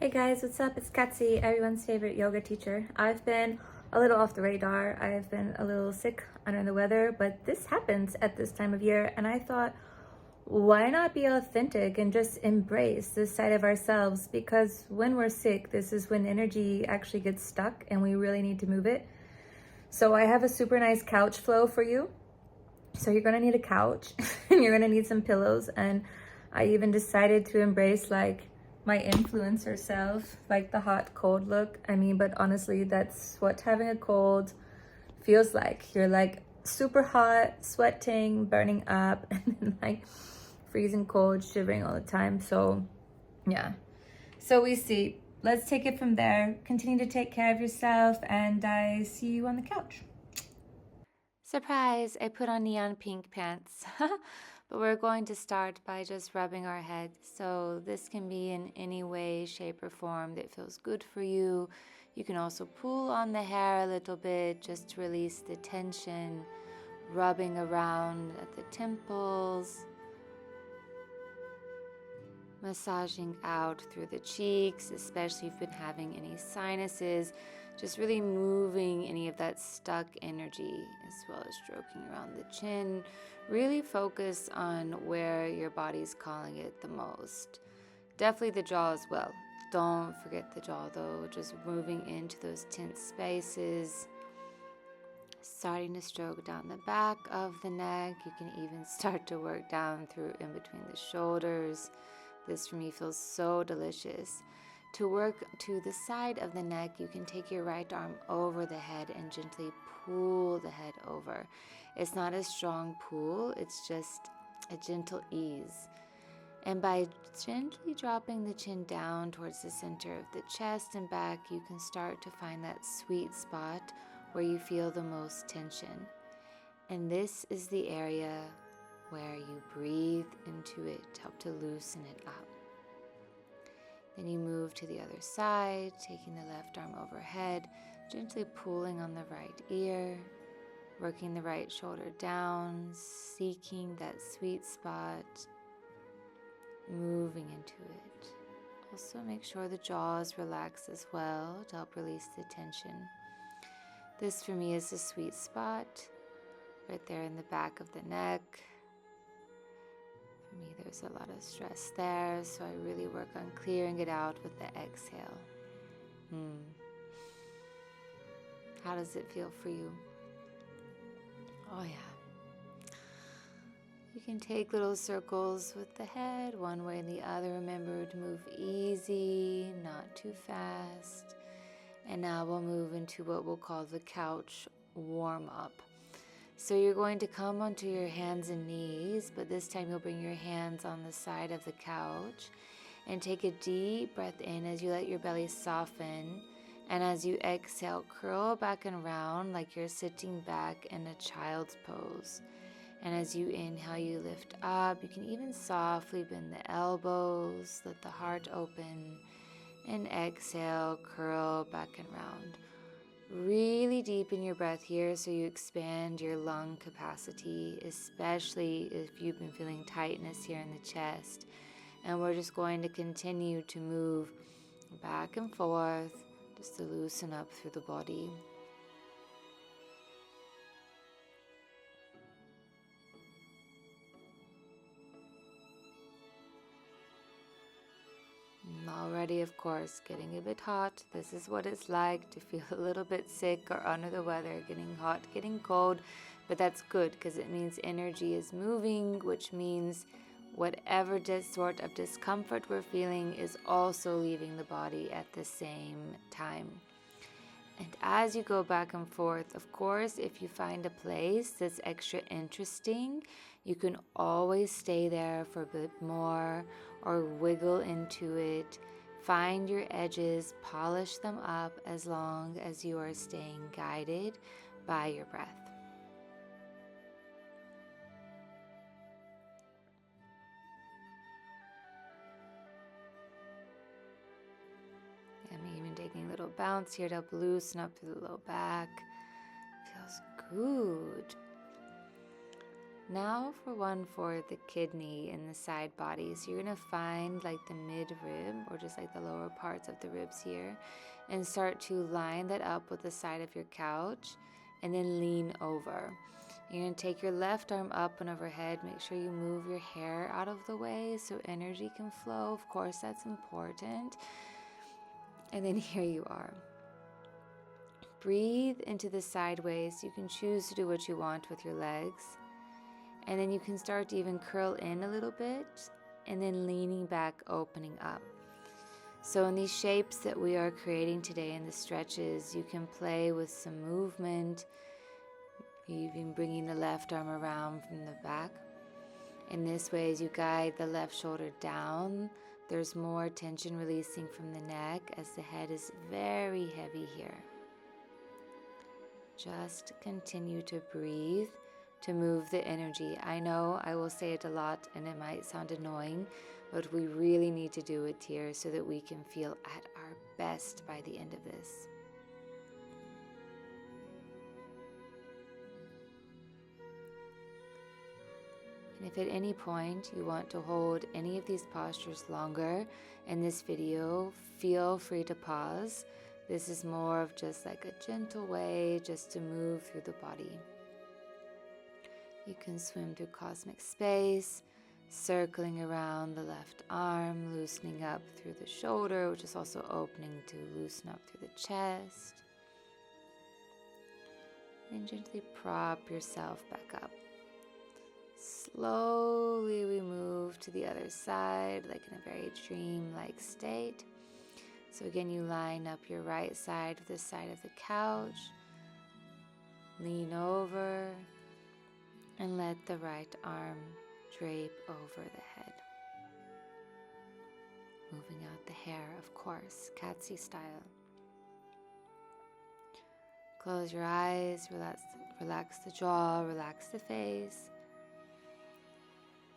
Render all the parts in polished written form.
Hey guys, what's up? It's Katzi, everyone's favorite yoga teacher. I've been a little off the radar. I've been a little sick, under the weather, but this happens at this time of year, and I thought, why not be authentic and just embrace this side of ourselves? Because when we're sick, this is when energy actually gets stuck and we really need to move it. So I have a super nice couch flow for you. So you're gonna need a couch and you're gonna need some pillows, and I even decided to embrace like my influencer self, like the hot cold look. I mean, but honestly, that's what having a cold feels like. You're like super hot, sweating, burning up, and then like freezing cold, shivering all the time. So yeah, so we see. Let's take it from there. Continue to take care of yourself, and I see you on the couch. Surprise! I put on neon pink pants. But we're going to start by just rubbing our head. So this can be in any way, shape, or form that feels good for you. You can also pull on the hair a little bit just to release the tension, rubbing around at the temples, massaging out through the cheeks, especially if you've been having any sinuses, just really moving any of that stuck energy, as well as stroking around the chin. Really focus on where your body's calling it the most. Definitely the jaw as well. Don't forget the jaw though, just moving into those tense spaces. Starting to stroke down the back of the neck. You can even start to work down through in between the shoulders. This for me feels so delicious. To work to the side of the neck, you can take your right arm over the head and gently pull the head over. It's not a strong pull, it's just a gentle ease. And by gently dropping the chin down towards the center of the chest and back, you can start to find that sweet spot where you feel the most tension. And this is the area where you breathe into it to help to loosen it up. Then you move to the other side, taking the left arm overhead, gently pulling on the right ear, working the right shoulder down, seeking that sweet spot, moving into it. Also make sure the jaw is relaxed as well to help release the tension. This for me is the sweet spot, right there in the back of the neck. For me, there's a lot of stress there, so I really work on clearing it out with the exhale. How does it feel for you? Oh yeah. You can take little circles with the head, one way and the other. Remember to move easy, not too fast. And now we'll move into what we'll call the couch warm-up. So you're going to come onto your hands and knees, but this time you'll bring your hands on the side of the couch and take a deep breath in as you let your belly soften. And as you exhale, curl back and round like you're sitting back in a child's pose. And as you inhale, you lift up. You can even softly bend the elbows, let the heart open. And exhale, curl back and round. Really deepen your breath here so you expand your lung capacity, especially if you've been feeling tightness here in the chest. And we're just going to continue to move back and forth just to loosen up through the body. Already, of course, getting a bit hot. This is what it's like to feel a little bit sick or under the weather, getting hot, getting cold, but that's good because it means energy is moving, which means whatever sort of discomfort we're feeling is also leaving the body at the same time. And as you go back and forth, of course, if you find a place that's extra interesting, you can always stay there for a bit more or wiggle into it. Find your edges, polish them up as long as you are staying guided by your breath. I'm even taking a little bounce here to help loosen up through the low back. Feels good. Now for one for the kidney and the side body. So you're going to find like the mid-rib, or just like the lower parts of the ribs here, and start to line that up with the side of your couch and then lean over. You're going to take your left arm up and overhead. Make sure you move your hair out of the way so energy can flow. Of course, that's important. And then here you are. Breathe into the sideways. You can choose to do what you want with your legs. And then you can start to even curl in a little bit and then leaning back, opening up. So in these shapes that we are creating today in the stretches, you can play with some movement, even bringing the left arm around from the back. In this way, as you guide the left shoulder down, there's more tension releasing from the neck as the head is very heavy here. Just continue to breathe to move the energy. I know I will say it a lot and it might sound annoying, but we really need to do it here so that we can feel at our best by the end of this. And if at any point you want to hold any of these postures longer in this video, feel free to pause. This is more of just like a gentle way just to move through the body. You can swim through cosmic space, circling around the left arm, loosening up through the shoulder, which is also opening to loosen up through the chest. And gently prop yourself back up. Slowly we move to the other side, like in a very dream-like state. So again, you line up your right side with the side of the couch. Lean over and let the right arm drape over the head. Moving out the hair, of course, Katzi style. Close your eyes, relax the jaw, relax the face.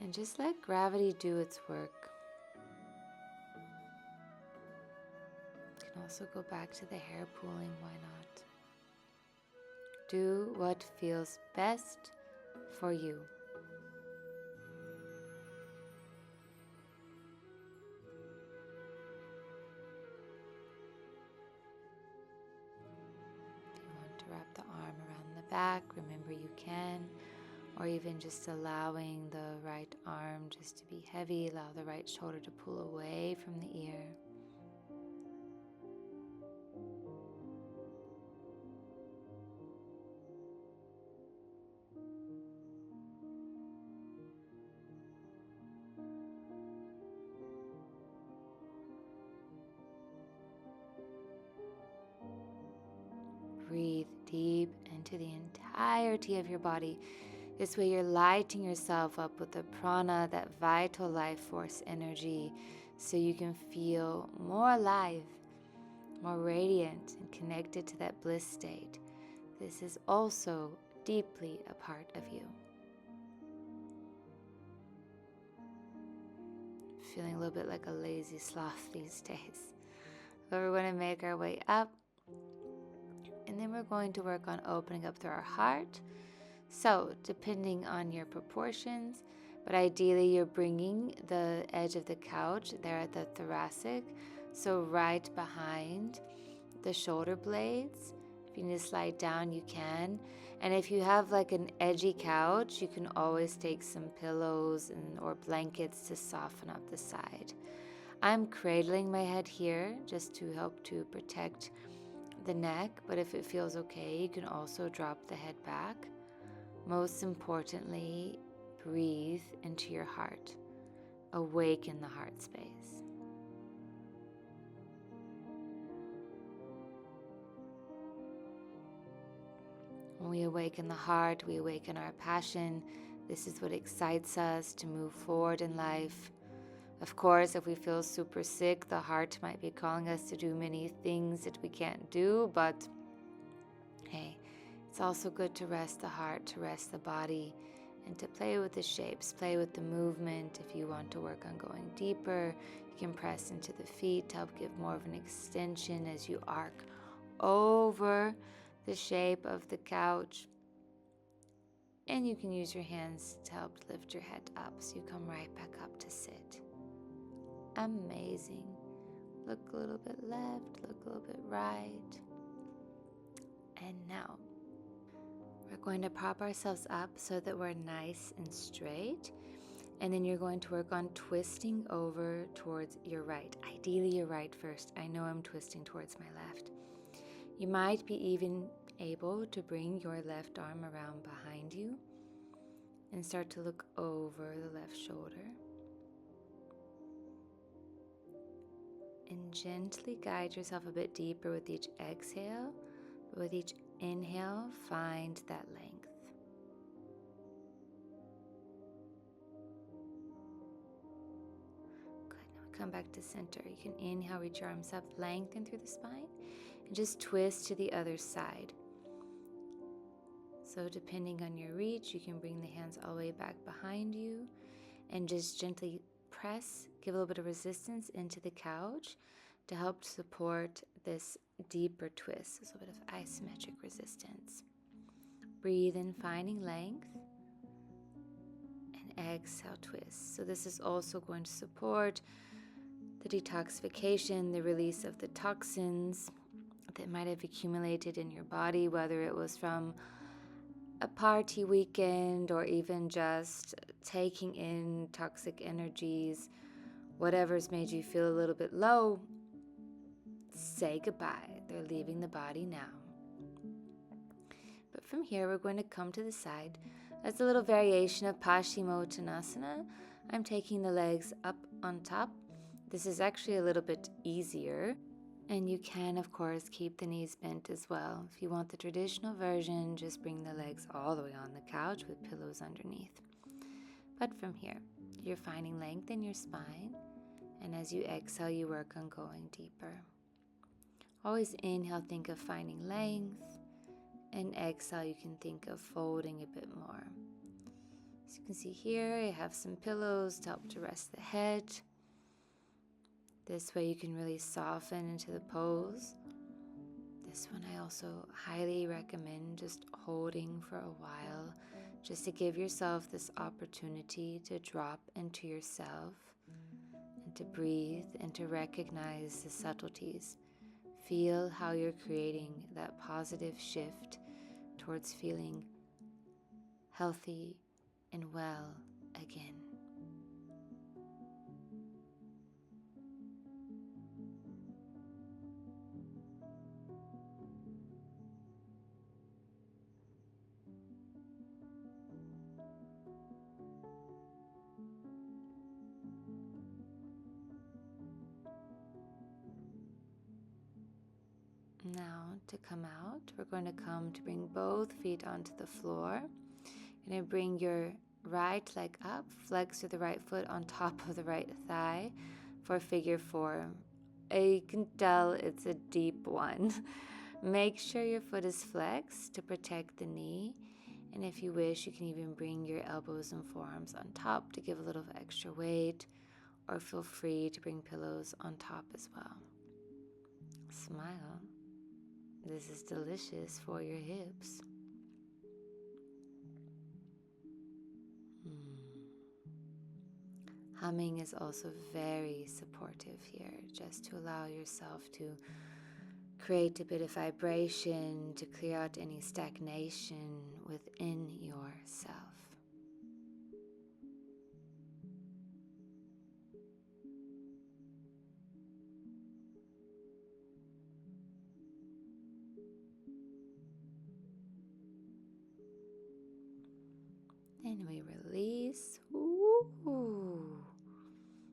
And just let gravity do its work. You can also go back to the hair pooling, why not? Do what feels best for you. If you want to wrap the arm around the back, remember you can. Or even just allowing the right arm just to be heavy, allow the right shoulder to pull away from the ear. Breathe deep into the entirety of your body. This way you're lighting yourself up with the prana, that vital life force energy, so you can feel more alive, more radiant, and connected to that bliss state. This is also deeply a part of you. Feeling a little bit like a lazy sloth these days. But we're going to make our way up, and then we're going to work on opening up through our heart. So, depending on your proportions, but ideally you're bringing the edge of the couch there at the thoracic, so right behind the shoulder blades. If you need to slide down, you can. And if you have like an edgy couch, you can always take some pillows or blankets to soften up the side. I'm cradling my head here just to help to protect the neck, but if it feels okay, you can also drop the head back. Most importantly, breathe into your heart. Awaken the heart space. When we awaken the heart, we awaken our passion. This is what excites us to move forward in life. Of course, if we feel super sick, the heart might be calling us to do many things that we can't do, but hey, it's also good to rest the heart, to rest the body, and to play with the shapes, play with the movement. If you want to work on going deeper, you can press into the feet to help give more of an extension as you arc over the shape of the couch. And you can use your hands to help lift your head up so you come right back up to sit. Amazing. Look a little bit left, look a little bit right. And now we're going to prop ourselves up so that we're nice and straight. And then you're going to work on twisting over towards your right. Ideally your right first. I know I'm twisting towards my left. You might be even able to bring your left arm around behind you and start to look over the left shoulder. And gently guide yourself a bit deeper with each exhale. But with each inhale, find that length. Good. Now we come back to center. You can inhale, reach your arms up, lengthen through the spine, and just twist to the other side. So depending on your reach, you can bring the hands all the way back behind you and just gently press, give a little bit of resistance into the couch to help support this deeper twist. So a little bit of isometric resistance. Breathe in, finding length, and exhale, twist. So this is also going to support the detoxification, the release of the toxins that might have accumulated in your body, whether it was from a party weekend or even just taking in toxic energies, whatever's made you feel a little bit low, say goodbye. They're leaving the body now. But from here, we're going to come to the side. That's a little variation of Paschimottanasana. I'm taking the legs up on top. This is actually a little bit easier. And you can, of course, keep the knees bent as well. If you want the traditional version, just bring the legs all the way on the couch with pillows underneath. But from here, you're finding length in your spine. And as you exhale, you work on going deeper. Always inhale, think of finding length. And exhale, you can think of folding a bit more. As you can see here, I have some pillows to help to rest the head. This way you can really soften into the pose. This one I also highly recommend just holding for a while, just to give yourself this opportunity to drop into yourself and to breathe and to recognize the subtleties. Feel how you're creating that positive shift towards feeling healthy and well again. Now to come out, we're going to come to bring both feet onto the floor. You're going to bring your right leg up, flex to the right foot on top of the right thigh for figure four. You can tell it's a deep one. Make sure your foot is flexed to protect the knee. And if you wish, you can even bring your elbows and forearms on top to give a little extra weight, or feel free to bring pillows on top as well. Smile. This is delicious for your hips. Humming is also very supportive here, just to allow yourself to create a bit of vibration, to clear out any stagnation within yourself. And we release. Ooh.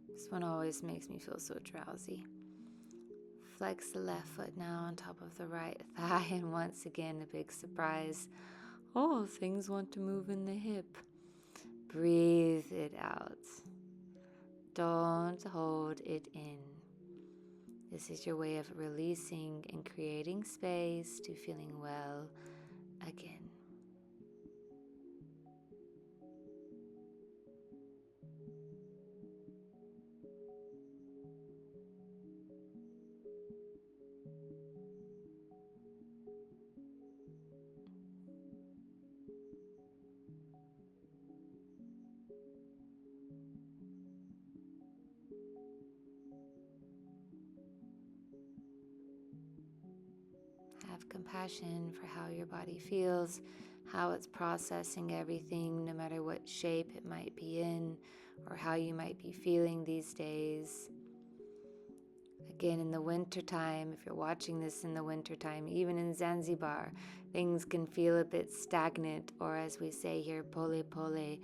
This one always makes me feel so drowsy. Flex the left foot now on top of the right thigh, and once again, a big surprise. Oh, things want to move in the hip. Breathe it out. Don't hold it in. This is your way of releasing and creating space to feeling well again. have compassion for how your body feels, how it's processing everything, no matter what shape it might be in or how you might be feeling these days. Again, in the wintertime, if you're watching this in the wintertime, even in Zanzibar, things can feel a bit stagnant, or as we say here, pole pole,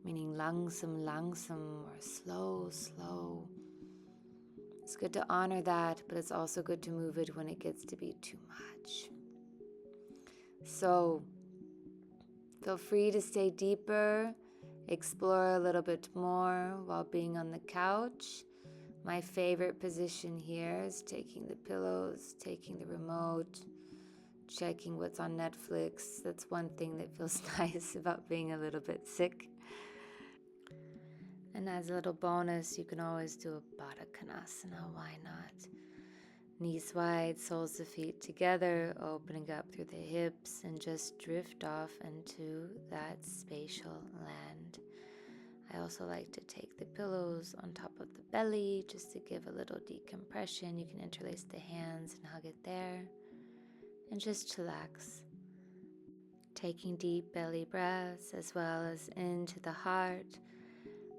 meaning langsam langsam, or slow slow. It's good to honor that, but it's also good to move it when it gets to be too much. So feel free to stay deeper, explore a little bit more while being on the couch. My favorite position here is taking the pillows, taking the remote, checking what's on Netflix. That's one thing that feels nice about being a little bit sick. And as a little bonus, you can always do a Baddha Konasana, why not? Knees wide, soles of feet together, opening up through the hips, and just drift off into that spatial land. I also like to take the pillows on top of the belly just to give a little decompression. You can interlace the hands and hug it there. And just chillax. Taking deep belly breaths as well as into the heart.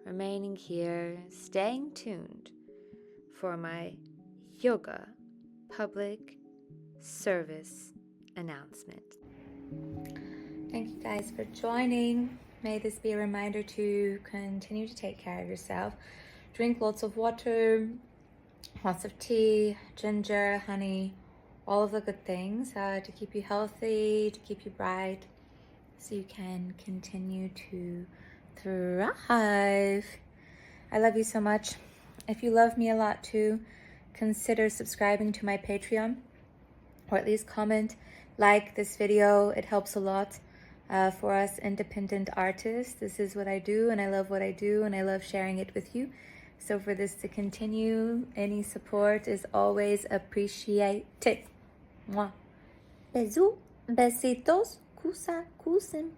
Remaining here, staying tuned for my yoga public service announcement. Thank you guys for joining. May this be a reminder to continue to take care of yourself. Drink lots of water, lots of tea, ginger, honey, all of the good things to keep you healthy, to keep you bright, so you can continue to thrive. I love you so much. If you love me a lot too, consider subscribing to my Patreon, or at least comment, like this video. It helps a lot for us independent artists. This is what I do, and I love what I do, and I love sharing it with you. So for this to continue, any support is always appreciated. Mwah. Besos, besitos, kusa, kusin.